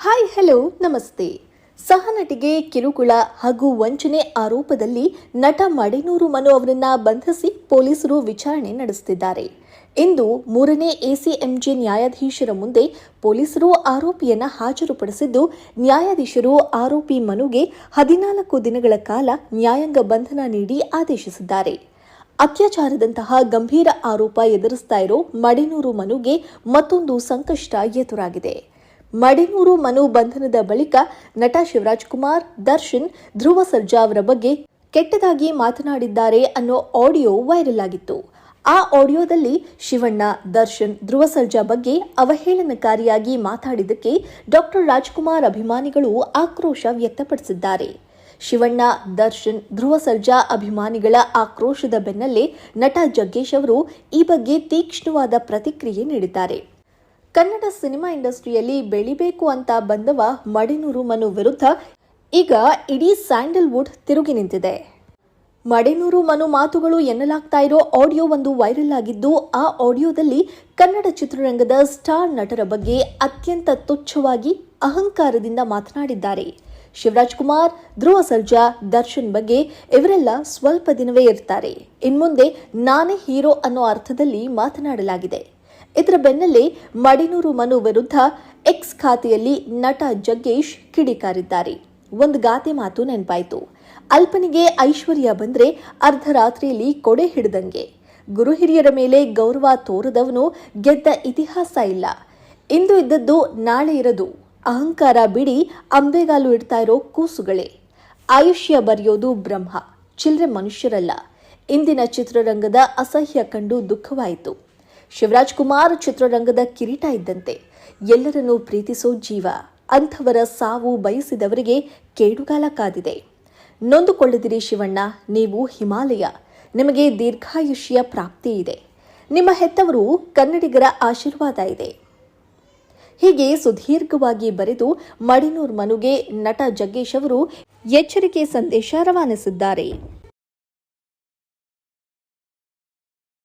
Hi hello ನಮಸ್ತೆ. ಸಹನಟಿಗೆ ಕಿರುಕುಳ ಹಾಗೂ ವಂಚನೆ ಆರೋಪದಲ್ಲಿ ನಟ ಮಡೆನೂರು ಮನು ಅವರನ್ನ ಬಂಧಿಸಿ ಪೊಲೀಸರು ವಿಚಾರಣೆ ನಡೆಸುತ್ತಿದ್ದಾರೆ. ಇಂದು 3ನೇ ಎಸಿಎಂಜೆ ನ್ಯಾಯಾಧೀಶರ ಮುಂದೆ ಪೊಲೀಸರು ಆರೋಪಿಯನ್ನ ಹಾಜರುಪಡಿಸಿದ್ದು, ನ್ಯಾಯಾಧೀಶರು ಆರೋಪಿ ಮನುಗೆ 14 ದಿನಗಳ ಕಾಲ ನ್ಯಾಯಾಂಗ ಬಂಧನ ನೀಡಿ ಆದೇಶಿಸಿದ್ದಾರೆ. ಅತ್ಯಾಚಾರದಂತಹ ಗಂಭೀರ ಆರೋಪ ಎದುರಿಸ್ತಾ ಇರೋ ಮಡೆನೂರು ಮನುಗೆ ಮತ್ತೊಂದು ಸಂಕಷ್ಟ ಎದುರಾಗಿದೆ. ಮಡೆನೂರು ಮನು ಬಂಧನದ ಬಳಿಕ ನಟ ಶಿವರಾಜ್ಕುಮಾರ್, ದರ್ಶನ್, ಧ್ರುವ ಸರ್ಜಾ ಅವರ ಬಗ್ಗೆ ಕೆಟ್ಟದಾಗಿ ಮಾತನಾಡಿದ್ದಾರೆ ಅನ್ನೋ ಆಡಿಯೋ ವೈರಲ್ ಆಗಿತ್ತು. ಆ ಆಡಿಯೋದಲ್ಲಿ ಶಿವಣ್ಣ, ದರ್ಶನ್, ಧ್ರುವ ಸರ್ಜಾ ಬಗ್ಗೆ ಅವಹೇಳನಕಾರಿಯಾಗಿ ಮಾತಾಡಿದ್ದಕ್ಕೆ ಡಾಕ್ಟರ್ ರಾಜ್ಕುಮಾರ್ ಅಭಿಮಾನಿಗಳು ಆಕ್ರೋಶ ವ್ಯಕ್ತಪಡಿಸಿದ್ದಾರೆ. ಶಿವಣ್ಣ, ದರ್ಶನ್, ಧ್ರುವ ಸರ್ಜಾ ಅಭಿಮಾನಿಗಳ ಆಕ್ರೋಶದ ಬೆನ್ನಲ್ಲೇ ನಟ ಜಗ್ಗೇಶ್ ಅವರು ಈ ಬಗ್ಗೆ ತೀಕ್ಷ್ಣವಾದ ಪ್ರತಿಕ್ರಿಯೆ ನೀಡಿದ್ದಾರೆ. ಕನ್ನಡ ಸಿನಿಮಾ ಇಂಡಸ್ಟ್ರಿಯಲ್ಲಿ ಬೆಳಿಬೇಕು ಅಂತ ಬಂದವ ಮಡೆನೂರು ಮನು ವಿರುದ್ಧ ಈಗ ಇಡೀ ಸ್ಯಾಂಡಲ್ವುಡ್ ತಿರುಗಿ ನಿಂತಿದೆ. ಮಡೆನೂರು ಮನು ಮಾತುಗಳು ಎನ್ನಲಾಗ್ತಾ ಇರೋ ಆಡಿಯೋ ಒಂದು ವೈರಲ್ ಆಗಿದ್ದು, ಆ ಆಡಿಯೋದಲ್ಲಿ ಕನ್ನಡ ಚಿತ್ರರಂಗದ ಸ್ಟಾರ್ ನಟರ ಬಗ್ಗೆ ಅತ್ಯಂತ ತುಚ್ಛವಾಗಿ ಅಹಂಕಾರದಿಂದ ಮಾತನಾಡಿದ್ದಾರೆ. ಶಿವರಾಜ್ಕುಮಾರ್, ಧ್ರುವ ಸರ್ಜಾ, ದರ್ಶನ್ ಬಗ್ಗೆ ಇವರೆಲ್ಲ ಸ್ವಲ್ಪ ದಿನವೇ ಇರ್ತಾರೆ, ಇನ್ಮುಂದೆ ನಾನೇ ಹೀರೋ ಅನ್ನೋ ಅರ್ಥದಲ್ಲಿ ಮಾತನಾಡಲಾಗಿದೆ. ಇದರ ಬೆನ್ನಲ್ಲೇ ಮಡೆನೂರು ಮನು ವಿರುದ್ಧ ಎಕ್ಸ್ ಖಾತೆಯಲ್ಲಿ ನಟ ಜಗ್ಗೇಶ್ ಕಿಡಿಕಾರಿದ್ದಾರೆ. ಒಂದು ಗಾದೆ ಮಾತು ನೆನಪಾಯಿತು. ಅಲ್ಪನಿಗೆ ಐಶ್ವರ್ಯ ಬಂದ್ರೆ ಅರ್ಧರಾತ್ರಿಯಲ್ಲಿ ಕೊಡೆ ಹಿಡಿದಂಗೆ. ಗುರು ಹಿರಿಯರ ಮೇಲೆ ಗೌರವ ತೋರದವನು ಗೆದ್ದ ಇತಿಹಾಸ ಇಲ್ಲ. ಇಂದು ಇದ್ದದ್ದು ನಾಳೆ ಇರದು. ಅಹಂಕಾರ ಬಿಡಿ ಅಂಬೆಗಾಲು ಇಡ್ತಾ ಇರೋ ಕೂಸುಗಳೇ. ಆಯುಷ್ಯ ಬರೆಯೋದು ಬ್ರಹ್ಮ, ಚಿಲ್ಲರೆ ಮನುಷ್ಯರಲ್ಲ. ಇಂದಿನ ಚಿತ್ರರಂಗದ ಅಸಹ್ಯ ಕಂಡು ದುಃಖವಾಯಿತು. ಶಿವರಾಜ್ಕುಮಾರ್ ಚಿತ್ರರಂಗದ ಕಿರೀಟ ಇದ್ದಂತೆ, ಎಲ್ಲರನ್ನೂ ಪ್ರೀತಿಸೋ ಜೀವ. ಅಂಥವರ ಸಾವು ಬಯಸಿದವರಿಗೆ ಕೇಡುಗಾಲ ಕಾದಿದೆ. ನೊಂದುಕೊಳ್ಳದಿರಿ ಶಿವಣ್ಣ, ನೀವು ಹಿಮಾಲಯ. ನಿಮಗೆ ದೀರ್ಘಾಯುಷ್ಯ ಪ್ರಾಪ್ತಿ ಇದೆ. ನಿಮ್ಮ ಹೆತ್ತವರು ಕನ್ನಡಿಗರ ಆಶೀರ್ವಾದ ಇದೆ. ಹೀಗೆ ಸುದೀರ್ಘವಾಗಿ ಬರೆದು ಮಡೆನೂರು ಮನುಗೆ ನಟ ಜಗ್ಗೇಶ್ ಅವರು ಎಚ್ಚರಿಕೆ ಸಂದೇಶ ರವಾನಿಸಿದ್ದಾರೆ.